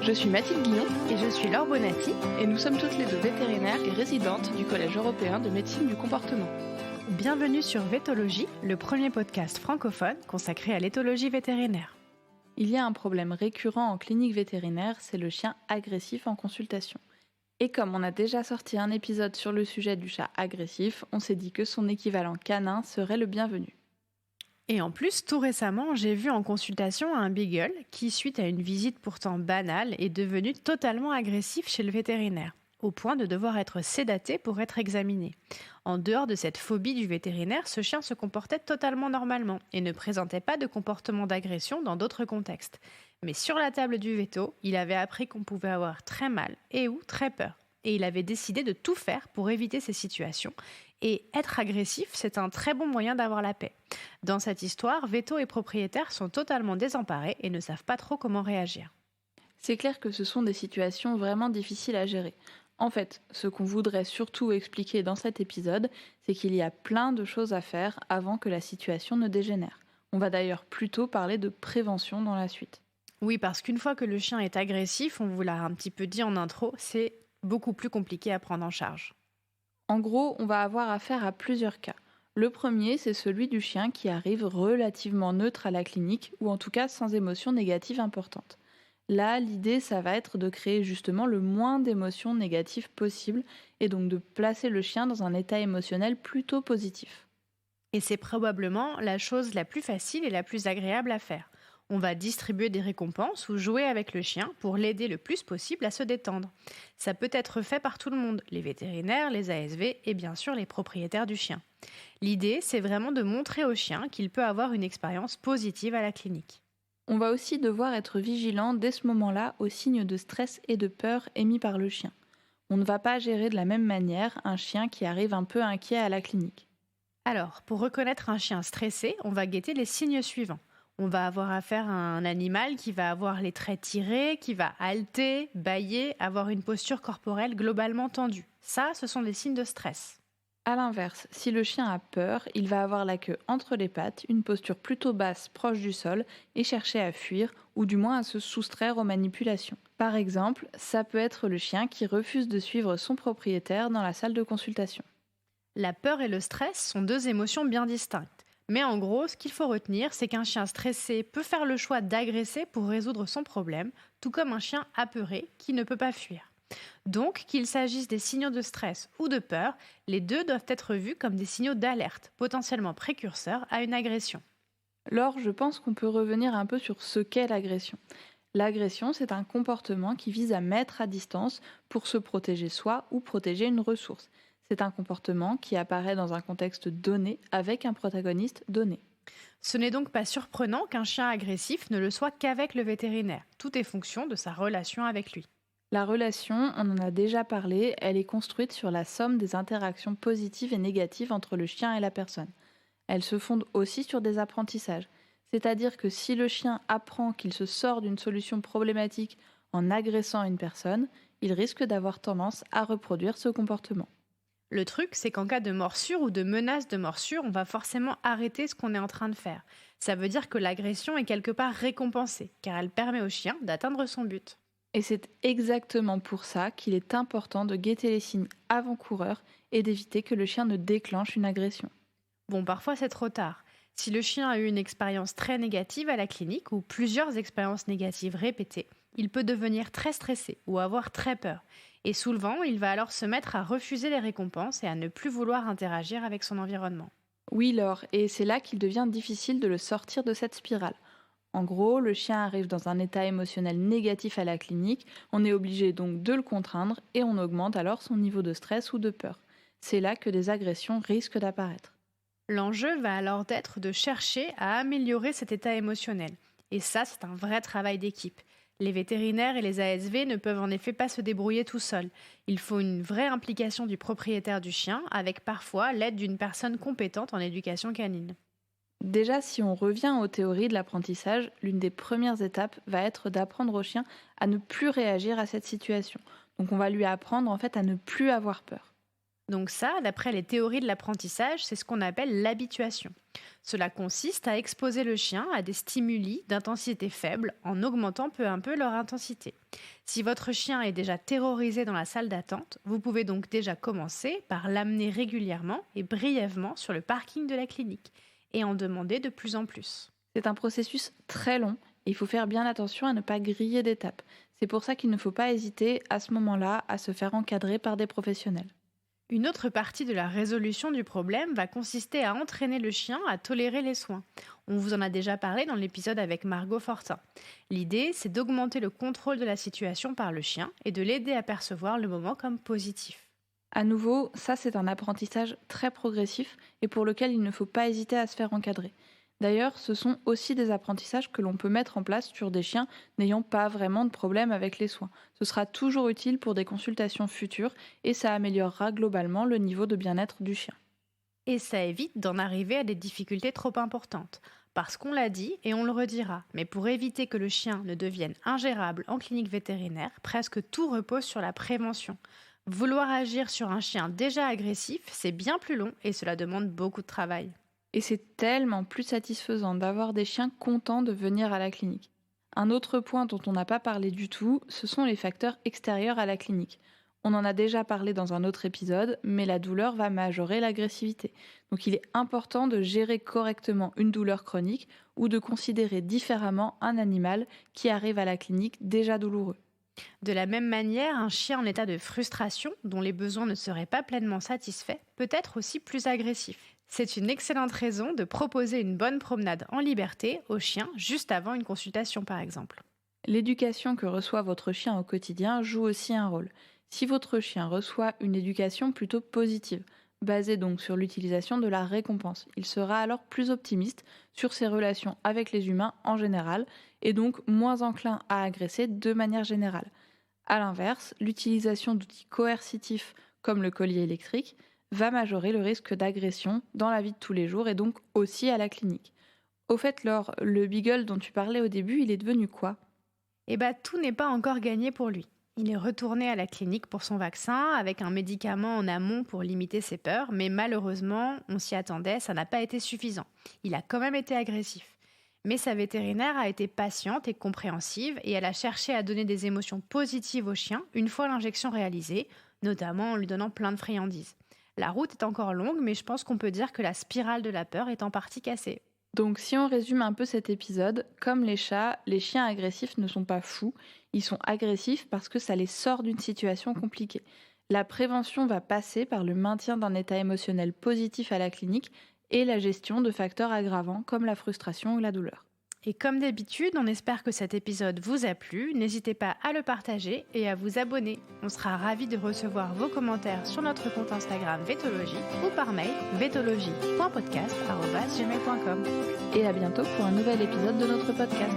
Je suis Mathilde Guillon et je suis Laure Bonatti et nous sommes toutes les deux vétérinaires et résidentes du Collège européen de médecine du comportement. Bienvenue sur Vétologie, le premier podcast francophone consacré à l'éthologie vétérinaire. Il y a un problème récurrent en clinique vétérinaire, c'est le chien agressif en consultation. Et comme on a déjà sorti un épisode sur le sujet du chat agressif, on s'est dit que son équivalent canin serait le bienvenu. Et en plus, tout récemment, j'ai vu en consultation un beagle qui, suite à une visite pourtant banale, est devenu totalement agressif chez le vétérinaire, au point de devoir être sédaté pour être examiné. En dehors de cette phobie du vétérinaire, ce chien se comportait totalement normalement et ne présentait pas de comportement d'agression dans d'autres contextes. Mais sur la table du véto, il avait appris qu'on pouvait avoir très mal et ou très peur. Et il avait décidé de tout faire pour éviter ces situations. Et être agressif, c'est un très bon moyen d'avoir la paix. Dans cette histoire, véto et propriétaire sont totalement désemparés et ne savent pas trop comment réagir. C'est clair que ce sont des situations vraiment difficiles à gérer. En fait, ce qu'on voudrait surtout expliquer dans cet épisode, c'est qu'il y a plein de choses à faire avant que la situation ne dégénère. On va d'ailleurs plutôt parler de prévention dans la suite. Oui, parce qu'une fois que le chien est agressif, on vous l'a un petit peu dit en intro, c'est beaucoup plus compliqué à prendre en charge. En gros, on va avoir affaire à plusieurs cas. Le premier, c'est celui du chien qui arrive relativement neutre à la clinique, ou en tout cas sans émotion négative importante. Là, l'idée, ça va être de créer justement le moins d'émotions négatives possible, et donc de placer le chien dans un état émotionnel plutôt positif. Et c'est probablement la chose la plus facile et la plus agréable à faire. On va distribuer des récompenses ou jouer avec le chien pour l'aider le plus possible à se détendre. Ça peut être fait par tout le monde, les vétérinaires, les ASV et bien sûr les propriétaires du chien. L'idée, c'est vraiment de montrer au chien qu'il peut avoir une expérience positive à la clinique. On va aussi devoir être vigilant dès ce moment-là aux signes de stress et de peur émis par le chien. On ne va pas gérer de la même manière un chien qui arrive un peu inquiet à la clinique. Alors, pour reconnaître un chien stressé, on va guetter les signes suivants. On va avoir affaire à un animal qui va avoir les traits tirés, qui va halter, bâiller, avoir une posture corporelle globalement tendue. Ça, ce sont des signes de stress. A l'inverse, si le chien a peur, il va avoir la queue entre les pattes, une posture plutôt basse proche du sol et chercher à fuir ou du moins à se soustraire aux manipulations. Par exemple, ça peut être le chien qui refuse de suivre son propriétaire dans la salle de consultation. La peur et le stress sont deux émotions bien distinctes. Mais en gros, ce qu'il faut retenir, c'est qu'un chien stressé peut faire le choix d'agresser pour résoudre son problème, tout comme un chien apeuré qui ne peut pas fuir. Donc, qu'il s'agisse des signaux de stress ou de peur, les deux doivent être vus comme des signaux d'alerte, potentiellement précurseurs à une agression. Laure, je pense qu'on peut revenir un peu sur ce qu'est l'agression. L'agression, c'est un comportement qui vise à mettre à distance pour se protéger soi ou protéger une ressource. C'est un comportement qui apparaît dans un contexte donné avec un protagoniste donné. Ce n'est donc pas surprenant qu'un chien agressif ne le soit qu'avec le vétérinaire. Tout est fonction de sa relation avec lui. La relation, on en a déjà parlé, elle est construite sur la somme des interactions positives et négatives entre le chien et la personne. Elle se fonde aussi sur des apprentissages. C'est-à-dire que si le chien apprend qu'il se sort d'une solution problématique en agressant une personne, il risque d'avoir tendance à reproduire ce comportement. Le truc, c'est qu'en cas de morsure ou de menace de morsure, on va forcément arrêter ce qu'on est en train de faire. Ça veut dire que l'agression est quelque part récompensée, car elle permet au chien d'atteindre son but. Et c'est exactement pour ça qu'il est important de guetter les signes avant-coureurs et d'éviter que le chien ne déclenche une agression. Bon, parfois c'est trop tard. Si le chien a eu une expérience très négative à la clinique ou plusieurs expériences négatives répétées, il peut devenir très stressé ou avoir très peur. Et souvent, il va alors se mettre à refuser les récompenses et à ne plus vouloir interagir avec son environnement. Oui, Laure, et c'est là qu'il devient difficile de le sortir de cette spirale. En gros, le chien arrive dans un état émotionnel négatif à la clinique, on est obligé donc de le contraindre et on augmente alors son niveau de stress ou de peur. C'est là que des agressions risquent d'apparaître. L'enjeu va alors être de chercher à améliorer cet état émotionnel. Et ça, c'est un vrai travail d'équipe. Les vétérinaires et les ASV ne peuvent en effet pas se débrouiller tout seuls. Il faut une vraie implication du propriétaire du chien, avec parfois l'aide d'une personne compétente en éducation canine. Déjà, si on revient aux théories de l'apprentissage, l'une des premières étapes va être d'apprendre au chien à ne plus réagir à cette situation. Donc on va lui apprendre en fait à ne plus avoir peur. Donc ça, d'après les théories de l'apprentissage, c'est ce qu'on appelle l'habituation. Cela consiste à exposer le chien à des stimuli d'intensité faible en augmentant peu à peu leur intensité. Si votre chien est déjà terrorisé dans la salle d'attente, vous pouvez donc déjà commencer par l'amener régulièrement et brièvement sur le parking de la clinique et en demander de plus en plus. C'est un processus très long et il faut faire bien attention à ne pas griller d'étapes. C'est pour ça qu'il ne faut pas hésiter à ce moment-là à se faire encadrer par des professionnels. Une autre partie de la résolution du problème va consister à entraîner le chien à tolérer les soins. On vous en a déjà parlé dans l'épisode avec Margot Fortin. L'idée, c'est d'augmenter le contrôle de la situation par le chien et de l'aider à percevoir le moment comme positif. À nouveau, ça c'est un apprentissage très progressif et pour lequel il ne faut pas hésiter à se faire encadrer. D'ailleurs, ce sont aussi des apprentissages que l'on peut mettre en place sur des chiens n'ayant pas vraiment de problème avec les soins. Ce sera toujours utile pour des consultations futures et ça améliorera globalement le niveau de bien-être du chien. Et ça évite d'en arriver à des difficultés trop importantes. Parce qu'on l'a dit et on le redira, mais pour éviter que le chien ne devienne ingérable en clinique vétérinaire, presque tout repose sur la prévention. Vouloir agir sur un chien déjà agressif, c'est bien plus long et cela demande beaucoup de travail. Et c'est tellement plus satisfaisant d'avoir des chiens contents de venir à la clinique. Un autre point dont on n'a pas parlé du tout, ce sont les facteurs extérieurs à la clinique. On en a déjà parlé dans un autre épisode, mais la douleur va majorer l'agressivité. Donc il est important de gérer correctement une douleur chronique ou de considérer différemment un animal qui arrive à la clinique déjà douloureux. De la même manière, un chien en état de frustration, dont les besoins ne seraient pas pleinement satisfaits, peut être aussi plus agressif. C'est une excellente raison de proposer une bonne promenade en liberté au chien juste avant une consultation par exemple. L'éducation que reçoit votre chien au quotidien joue aussi un rôle. Si votre chien reçoit une éducation plutôt positive, basée donc sur l'utilisation de la récompense, il sera alors plus optimiste sur ses relations avec les humains en général et donc moins enclin à agresser de manière générale. A l'inverse, l'utilisation d'outils coercitifs comme le collier électrique va majorer le risque d'agression dans la vie de tous les jours et donc aussi à la clinique. Au fait, Laure, le beagle dont tu parlais au début, il est devenu quoi ? Tout n'est pas encore gagné pour lui. Il est retourné à la clinique pour son vaccin avec un médicament en amont pour limiter ses peurs, mais malheureusement, on s'y attendait, ça n'a pas été suffisant. Il a quand même été agressif. Mais sa vétérinaire a été patiente et compréhensive et elle a cherché à donner des émotions positives au chien une fois l'injection réalisée, notamment en lui donnant plein de friandises. La route est encore longue, mais je pense qu'on peut dire que la spirale de la peur est en partie cassée. Donc si on résume un peu cet épisode, comme les chats, les chiens agressifs ne sont pas fous, ils sont agressifs parce que ça les sort d'une situation compliquée. La prévention va passer par le maintien d'un état émotionnel positif à la clinique et la gestion de facteurs aggravants comme la frustration ou la douleur. Et comme d'habitude, on espère que cet épisode vous a plu. N'hésitez pas à le partager et à vous abonner. On sera ravis de recevoir vos commentaires sur notre compte Instagram Vétologie ou par mail vétologie.podcast@gmail.com. Et à bientôt pour un nouvel épisode de notre podcast.